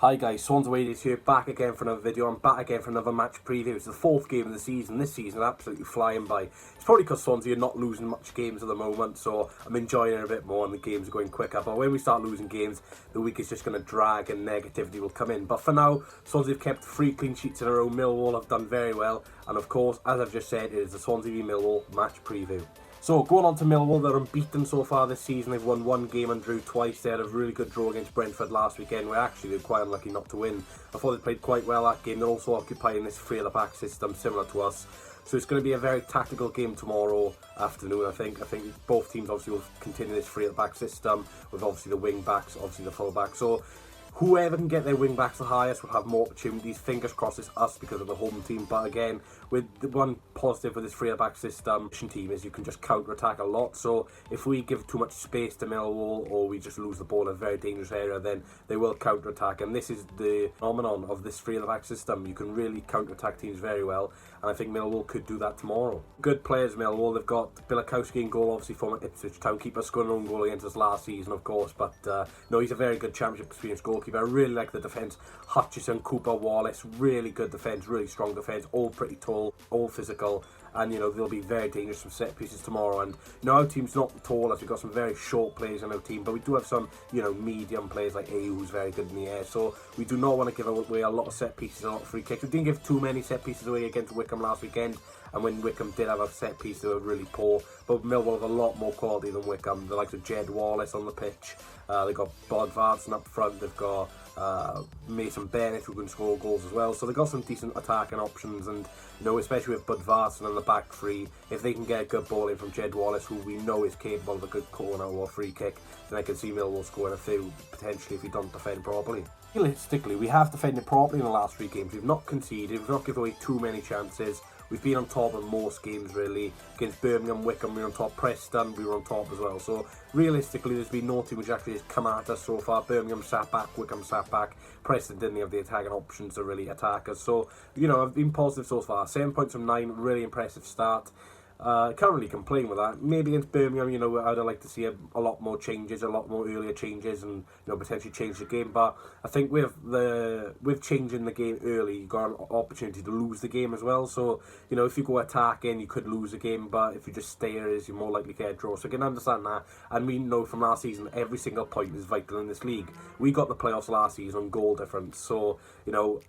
Hi guys, Swansea City here, back again for another video. I'm back again for another match preview. It's the fourth game of the season. This season is absolutely flying by. It's probably because Swansea are not losing much games at the moment, so I'm enjoying it a bit more and the games are going quicker. But when we start losing games, the week is just going to drag and negativity will come in. But for now, Swansea have kept 3 clean sheets in a row. Millwall have done very well. And of course, as I've just said, it is the Swansea v Millwall match preview. So, going on to Millwall, they're unbeaten so far this season. They've won 1 game and drew twice. They had a really good draw against Brentford last weekend, where actually they were quite unlucky not to win. I thought they played quite well that game. They're also occupying this 3 at the back system, similar to us. So it's going to be a very tactical game tomorrow afternoon, I think. I think both teams obviously will continue this 3 at the back system, with obviously the wing backs, obviously the full backs. So whoever can get their wing backs the highest will have more opportunities. Fingers crossed it's us because of the home team. But again, with the one positive with this 3 at the back system team is you can just counter-attack a lot. So if we give too much space to Millwall or we just lose the ball in a very dangerous area, then they will counter-attack. And this is the phenomenon of this 3 at the back system. You can really counter-attack teams very well. And I think Millwall could do that tomorrow. Good players, Millwall. They've got Bilakowski in goal, obviously former Ipswich Town keeper, scored an own goal against us last season, of course. But no, he's a very good championship experienced goalkeeper. I really like the defence. Hutchison, Cooper, Wallace, really good defence, really strong defence, all pretty tall, all physical. And, you know, they'll be very dangerous from set pieces tomorrow. And, you know, our team's not the tallest. We've got some very short players in our team. But we do have some, you know, medium players like Ayew, who's very good in the air. So we do not want to give away a lot of set pieces, a lot of free kicks. We didn't give too many set pieces away against Wycombe last weekend. And when Wycombe did have a set piece, they were really poor. But Millwall have a lot more quality than Wycombe. The likes of Jed Wallace on the pitch. They've got Bodvarsson up front. They've got Mason Bennett, who can score goals as well. So they've got some decent attacking options. And, you know, especially with Bodvarsson on the back three, if they can get a good ball in from Jed Wallace, who we know is capable of a good corner or a free kick, then I can see Millwall scoring a few, potentially, if we don't defend properly. Realistically, we have defended properly in the last 3 games. We've not conceded, we've not given away too many chances. We've been on top of most games, really. Against Birmingham, Wycombe, we were on top. Preston, we were on top as well. So, realistically, there's been no team which actually has come at us so far. Birmingham sat back, Wycombe sat back. Preston didn't have the attacking options to really attack us. So, you know, I've been positive so far. 7 points from 9, really impressive start. Can't really complain with that. Maybe against Birmingham, you know, I'd like to see a lot more changes, a lot more earlier changes, and, you know, potentially change the game. But I think with changing the game early, you've got an opportunity to lose the game as well. So, you know, if you go attacking, you could lose the game. But if you just stay as, you're more likely to get a draw. So I can understand that. And we know from last season, every single point is vital in this league. We got the playoffs last season on goal difference. So, you know,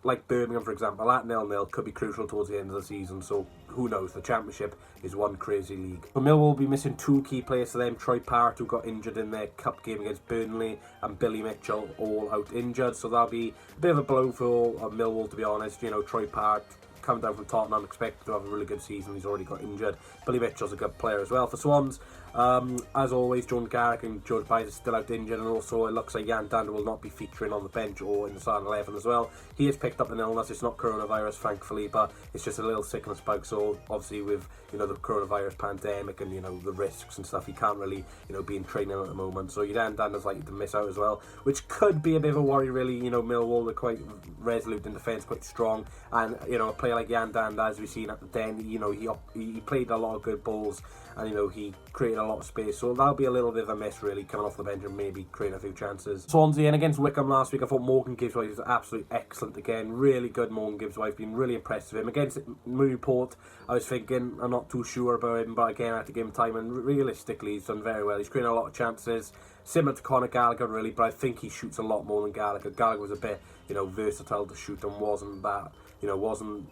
like Birmingham, for example, that 0-0 could be crucial towards the end of the season. So who knows? The Championship is one crazy league. So Millwall will be missing 2 key players to them. Troy Parrott, who got injured in their cup game against Burnley, and Billy Mitchell, all out injured. So that'll be a bit of a blow for Millwall, to be honest. You know, Troy Parrott, coming down from Tottenham, expected to have a really good season. He's already got injured. Billy Mitchell's a good player as well for Swans. As always, John Garrick and George Byers are still out injured, and also it looks like Jan Dander will not be featuring on the bench or in the starting 11 as well. He has picked up an illness. It's not coronavirus, thankfully, but it's just a little sickness bug. So obviously with, you know, the coronavirus pandemic and, you know, the risks and stuff, he can't really, you know, be in training at the moment. So Jan Dander's likely to miss out as well, which could be a bit of a worry, really. You know, Millwall, they're quite resolute in defence, quite strong, and, you know, a player like Jan Dander, as we've seen at the Den, you know, he played a lot of good balls, and, you know, he created a lot of space. So that'll be a little bit of a miss, really, coming off the bench and maybe creating a few chances. Swansea, and against Wycombe last week, I thought Morgan Gibbs-White was absolutely excellent again. Really good Morgan Gibbs-White. Been really impressed with him. Against Newport, I was thinking, I'm not too sure about him, but again, I had to give him time, and realistically, he's done very well. He's created a lot of chances. Similar to Conor Gallagher, really, but I think he shoots a lot more than Gallagher. Gallagher was a bit, you know, versatile to shoot and wasn't that, you know, wasn't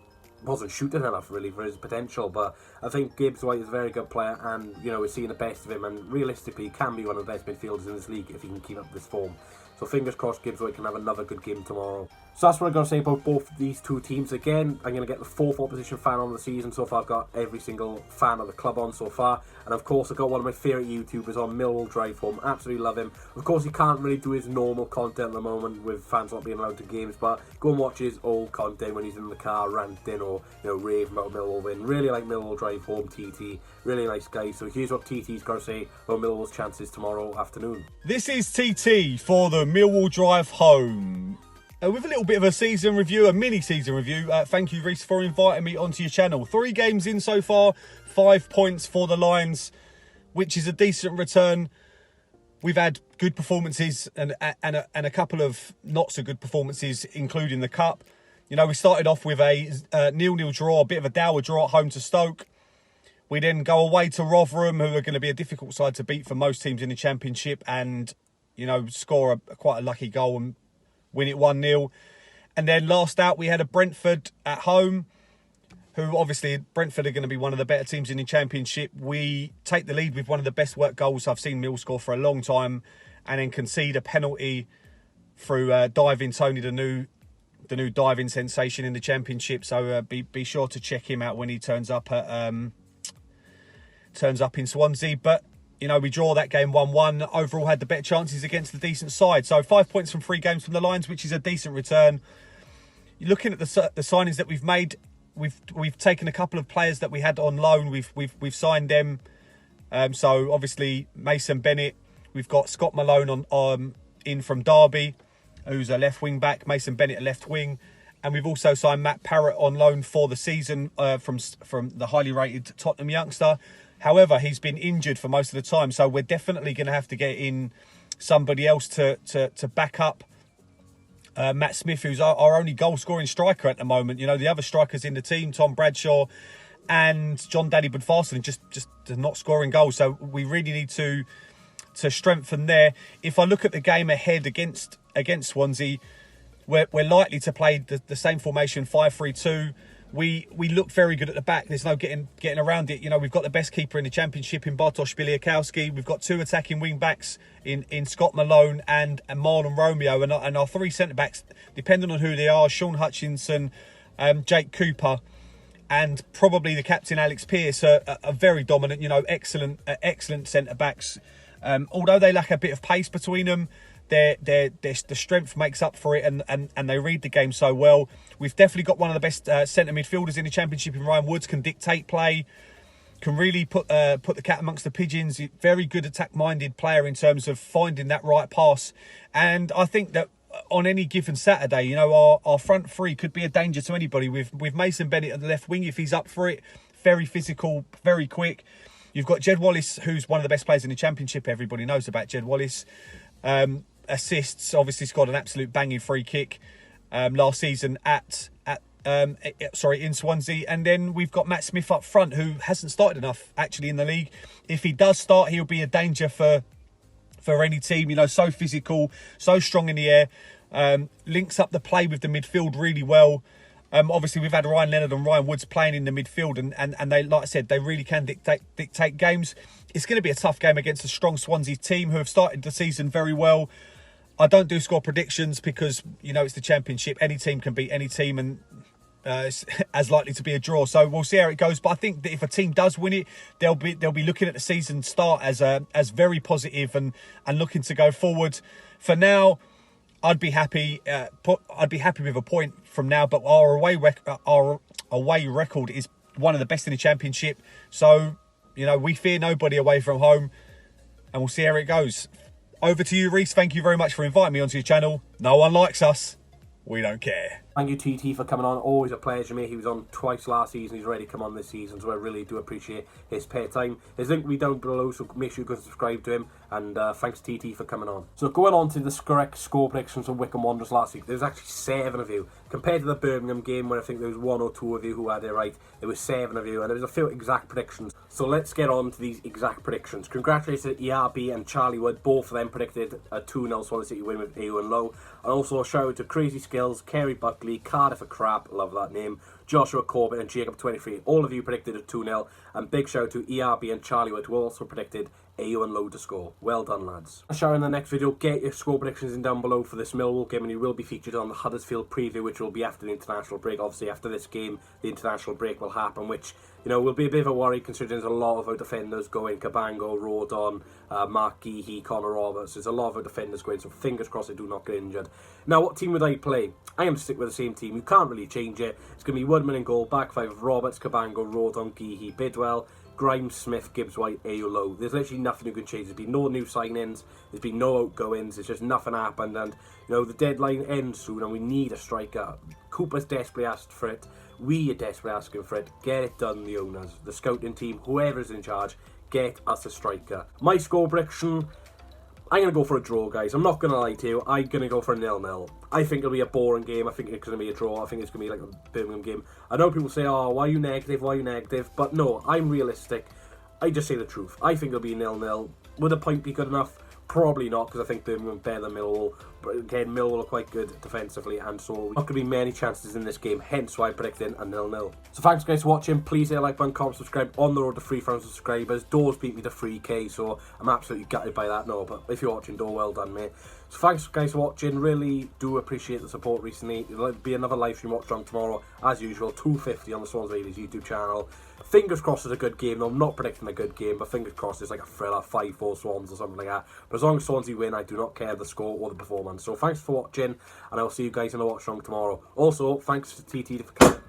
shooting enough, really, for his potential. But I think Gibbs-White is a very good player, and, you know, we're seeing the best of him, and realistically, he can be one of the best midfielders in this league if he can keep up this form. So fingers crossed Gibbs-White can have another good game tomorrow. So that's what I've got to say about both these 2 teams. Again, I'm going to get the 4th opposition fan on the season. So far, I've got every single fan of the club on so far. And of course, I've got one of my favourite YouTubers on, Millwall Drive Home. Absolutely love him. Of course, he can't really do his normal content at the moment with fans not being allowed to games. But go and watch his old content when he's in the car ranting or, you know, raving about Millwall win. Really like Millwall Drive Home, TT. Really nice guy. So here's what TT's got to say about Millwall's chances tomorrow afternoon. This is TT for the Millwall Drive Home. With a little bit of a season review, a mini season review. Thank you, Reece, for inviting me onto your channel. 3 games in so far, 5 points for the Lions, which is a decent return. We've had good performances and a couple of not so good performances, including the Cup. You know, we started off with a 0-0 draw, a bit of a dour draw at home to Stoke. We then go away to Rotherham, who are going to be a difficult side to beat for most teams in the Championship, and, you know, score quite a lucky goal and win it 1-0. And then last out, we had a Brentford at home, who obviously Brentford are going to be one of the better teams in the Championship. We take the lead with one of the best work goals I've seen Mill score for a long time, and then concede a penalty through Diving Tony, the new diving sensation in the Championship. So be sure to check him out when he turns up in Swansea. But, you know, we draw that game 1-1. Overall had the better chances against the decent side. So 5 points from 3 games from the Lions, which is a decent return. You're looking at the signings that we've made. We've taken a couple of players that we had on loan. We've signed them. So obviously Mason Bennett. We've got Scott Malone in from Derby, who's a left wing back. Mason Bennett a left wing. And we've also signed Matt Parrott on loan for the season from the highly rated Tottenham youngster. However, he's been injured for most of the time, so we're definitely going to have to get in somebody else to back up Matt Smith, who's our only goal-scoring striker at the moment. You know, the other strikers in the team, Tom Bradshaw and John Daddy Budfarston, just not scoring goals. So we really need to strengthen there. If I look at the game ahead against Swansea, we're likely to play the same formation, 5-3-2. We look very good at the back. There's no getting around it. You know, we've got the best keeper in the Championship in Bartosz Biliakowski. We've got 2 attacking wing backs in Scott Malone and Marlon Romeo, and our 3 centre backs, depending on who they are, Sean Hutchinson, Jake Cooper, and probably the captain Alex Pearce are very dominant. You know, excellent centre backs. Although they lack a bit of pace between them, the strength makes up for it, and they read the game so well. We've definitely got one of the best centre midfielders in the Championship in Ryan Woods. Can dictate play, can really put the cat amongst the pigeons. Very good attack-minded player in terms of finding that right pass. And I think that on any given Saturday, you know, our front three could be a danger to anybody. With Mason Bennett at the left wing, if he's up for it, very physical, very quick. You've got Jed Wallace, who's one of the best players in the Championship. Everybody knows about Jed Wallace. Assists, obviously scored an absolute banging free kick last season in Swansea. And then we've got Matt Smith up front, who hasn't started enough actually in the league. If he does start, he'll be a danger for any team. You know, so physical, so strong in the air, links up the play with the midfield really well. Obviously, we've had Ryan Leonard and Ryan Woods playing in the midfield, and they, like I said, they really can dictate games. It's going to be a tough game against a strong Swansea team who have started the season very well. I don't do score predictions because, you know, it's the Championship. Any team can beat any team, and it's as likely to be a draw. So we'll see how it goes. But I think that if a team does win it, they'll be looking at the season start as very positive and looking to go forward. For now, I'd be happy. I'd be happy with a point from now. But our away record is one of the best in the Championship. So, you know, we fear nobody away from home, and we'll see how it goes. Over to you, Reese. Thank you very much for inviting me onto your channel. No one likes us. We don't care. Thank you, TT, for coming on. Always a pleasure, mate. He was on twice last season. He's ready to come on this season, so I really do appreciate his spare time. His link will be down below, so make sure you go subscribe to him. And thanks, TT, for coming on. So going on to the correct score predictions from Wycombe Wanderers last week, there was actually 7 of you. Compared to the Birmingham game, where I think there was 1 or 2 of you who had it right, there was 7 of you, and there was a few exact predictions. So let's get on to these exact predictions. Congratulations to ERB and Charlie Wood. Both of them predicted a 2-0 Swansea City win with Ewan Lowe. And also a shout out to Crazy Skills, Kerry Buckley, Cardiff a Crap, love that name, Joshua Corbett and Jacob23. All of you predicted a 2-0. And big shout out to ERB and Charlie Wood, who also predicted Ewan Lowe to score. Well done, lads. I'll show you in the next video. Get your score predictions in down below for this Millwall game, and you will be featured on the Huddersfield preview, which will be after the international break. Obviously, after this game, the international break will happen, which, you know, will be a bit of a worry considering there's a lot of our defenders going. Cabango, Rodon, Mark Geehee, Connor Roberts. There's a lot of our defenders going, so fingers crossed they do not get injured. Now, what team would I play? I am to stick with the same team. You can't really change it. It's going to be Woodman in goal, back 5 of Roberts, Cabango, Rodon, Geehee, Bidwell, Grimes, Smith, Gibbs White, Lowe. There's literally nothing you can change. There's been no new signings. There's been no outgoings. There's just nothing happened. And, you know, the deadline ends soon and we need a striker. Cooper's desperately asked for it. We are desperately asking for it. Get it done, the owners, the scouting team, whoever's in charge. Get us a striker. My score prediction, I'm going to go for a draw, guys. I'm not going to lie to you. I'm going to go for a 0-0. I think it'll be a boring game. I think it's going to be a draw. I think it's going to be like a Birmingham game. I know people say, oh, why are you negative? Why are you negative? But no, I'm realistic. I just say the truth. I think it'll be 0-0. Would a point be good enough? Probably not, because I think Birmingham are better than Millwall. But again, Millwall are quite good defensively, and so not going to be many chances in this game, hence why I'm predicting a 0-0. So thanks guys for watching. Please hit a like button, comment, subscribe. On the road to 3,000 subscribers. Doors beat me to 3k, so I'm absolutely gutted by that. No, but if you're watching, Door, well done, mate. So thanks guys for watching. Really do appreciate the support recently. There'll be another live stream watch on tomorrow, as usual, 2:50 on the Swansea City's YouTube channel. Fingers crossed it's a good game. No, I'm not predicting a good game, but fingers crossed it's like a thriller, 5-4 Swans or something like that. But as long as Swansea win, I do not care the score or the performance. So thanks for watching, and I'll see you guys in the watch along tomorrow. Also, thanks to TT for coming.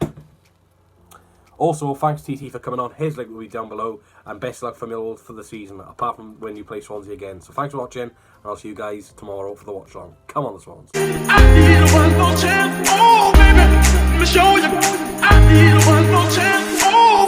Thanks TT for coming on. His link will be down below, and best luck for Millwall for the season, apart from when you play Swansea again. So thanks for watching, and I'll see you guys tomorrow for the watch along. Come on, the Swans. I need one more chance, oh baby, let me show you. I need one more chance, oh.